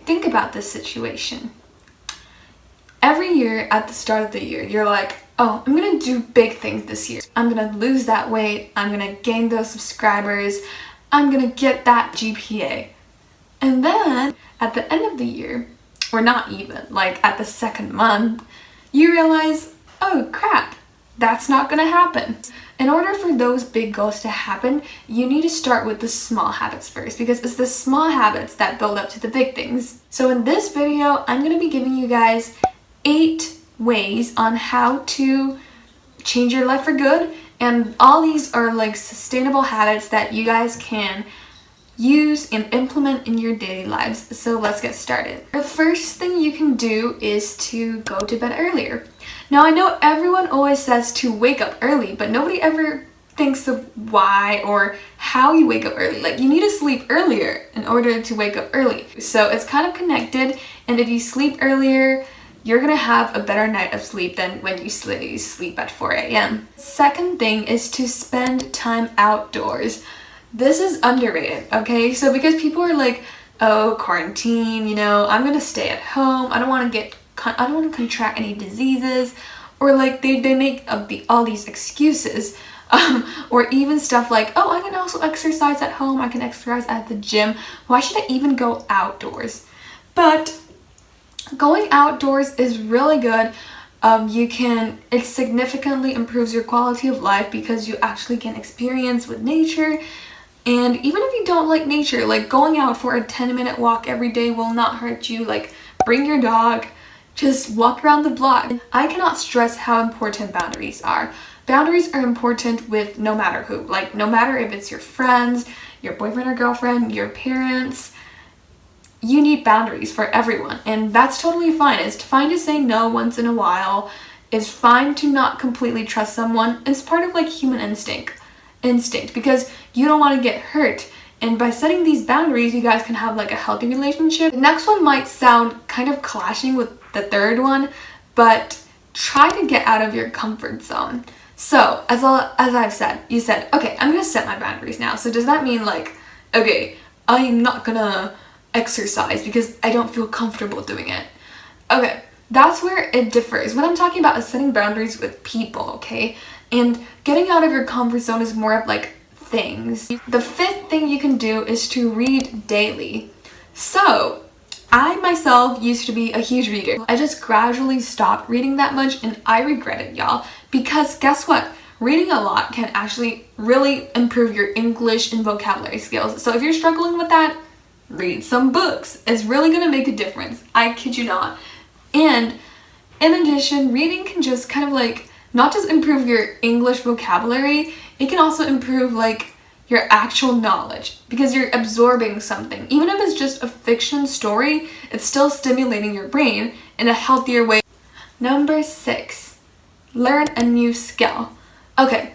think about this situation. Every year at the start of the year, you're like, oh, I'm gonna do big things this year. I'm gonna lose that weight, I'm gonna gain those subscribers, I'm gonna get that GPA. And then at the end of the year, or not even, like at the second month, you realize, oh crap, that's not gonna happen. In order for those big goals to happen, you need to start with the small habits first, because it's the small habits that build up to the big things. So in this video, I'm gonna be giving you guys 8 ways on how to change your life for good, and all these are like sustainable habits that you guys can use and implement in your daily lives. So let's get started. The first thing you can do is to go to bed earlier. Now I know everyone always says to wake up early, but nobody ever thinks of why or how you wake up early. Like, you need to sleep earlier in order to wake up early. So it's kind of connected, and if you sleep earlier, you're gonna have a better night of sleep than when you sleep at 4 a.m. Second thing is to spend time outdoors. This is underrated, okay? So because people are like, oh, quarantine, you know, I'm gonna stay at home, I don't want to contract any diseases, or like they make up all these excuses, or even stuff like, oh, I can also exercise at home, I can exercise at the gym, why should I even go outdoors? But going outdoors is really good. It significantly improves your quality of life because you actually get experience with nature. And even if you don't like nature, like going out for a 10-minute walk every day will not hurt you. Like, bring your dog, just walk around the block. I cannot stress how important boundaries are. Boundaries are important with no matter who. Like, no matter if it's your friends, your boyfriend or girlfriend, your parents, you need boundaries for everyone, and that's totally fine. It's fine to say no once in a while. It's fine to not completely trust someone. It's part of like human instinct because you don't want to get hurt, and by setting these boundaries, you guys can have like a healthy relationship. The next one might sound kind of clashing with the third one, but try to get out of your comfort zone. So as I've said, you said, okay, I'm gonna set my boundaries now. So does that mean like, okay, I'm not gonna exercise because I don't feel comfortable doing it? Okay, that's where it differs. What I'm talking about is setting boundaries with people, okay? And getting out of your comfort zone is more of like things. The fifth thing you can do is to read daily. So I myself used to be a huge reader. I just gradually stopped reading that much, and I regret it, y'all, because guess what? Reading a lot can actually really improve your English and vocabulary skills. So if you're struggling with that, read some books. It's really gonna make a difference. I kid you not. And in addition, reading can just kind of like not just improve your English vocabulary, it can also improve like your actual knowledge because you're absorbing something. Even if it's just a fiction story, it's still stimulating your brain in a healthier way. Number 6, learn a new skill. Okay,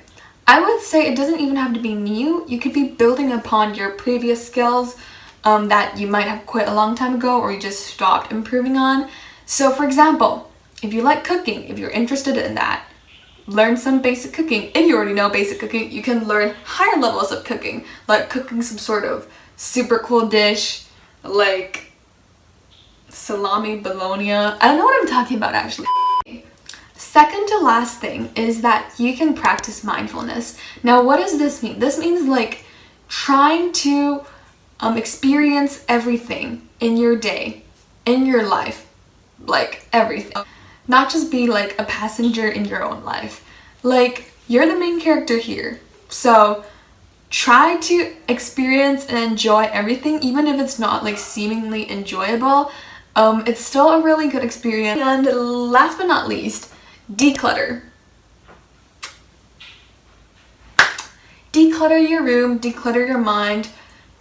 I would say it doesn't even have to be new. You could be building upon your previous skills that you might have quit a long time ago or you just stopped improving on. So for example, if you like cooking, if you're interested in that, learn some basic cooking. If you already know basic cooking, you can learn higher levels of cooking, like cooking some sort of super cool dish like salami bologna. I don't know what I'm talking about actually. Second to last thing is that you can practice mindfulness. Now what does this mean? This means like trying to experience everything in your day, in your life, like everything. Not just be like a passenger in your own life. Like, you're the main character here. So try to experience and enjoy everything, even if it's not like seemingly enjoyable. It's still a really good experience. And last but not least, declutter. Declutter your room, declutter your mind,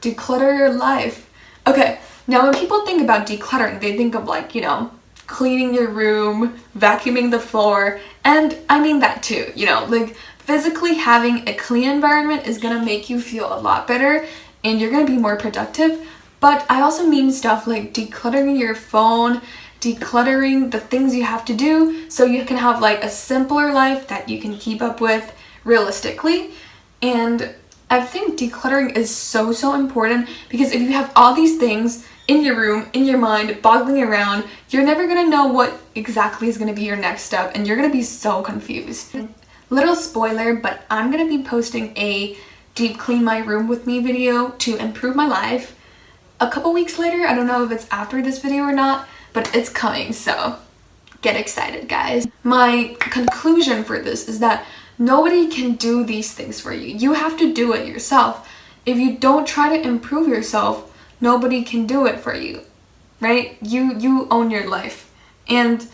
declutter your life. Okay, now when people think about decluttering, they think of like, you know, cleaning your room, vacuuming the floor, and I mean that too, you know, like physically having a clean environment is gonna make you feel a lot better and you're gonna be more productive. But I also mean stuff like decluttering your phone, decluttering the things you have to do so you can have like a simpler life that you can keep up with realistically. And I think decluttering is so important because if you have all these things, in your room, in your mind, boggling around. You're never gonna know what exactly is gonna be your next step, and you're gonna be so confused. Little spoiler, but I'm gonna be posting a deep clean my room with me video to improve my life a couple weeks later. I don't know if it's after this video or not, but it's coming, so get excited, guys. My conclusion for this is that nobody can do these things for you. You have to do it yourself. If you don't try to improve yourself, nobody can do it for you, right? You own your life. And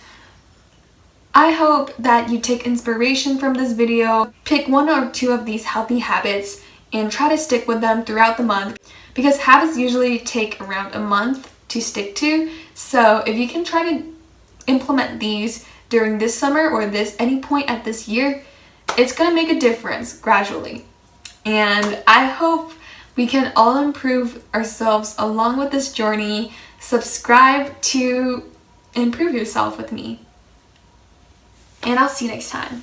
I hope that you take inspiration from this video, pick 1 or 2 of these healthy habits, and try to stick with them throughout the month, because habits usually take around a month to stick to. So if you can try to implement these during this summer or any point at this year, it's gonna make a difference gradually. And I hope we can all improve ourselves along with this journey. Subscribe to improve yourself with me. And I'll see you next time.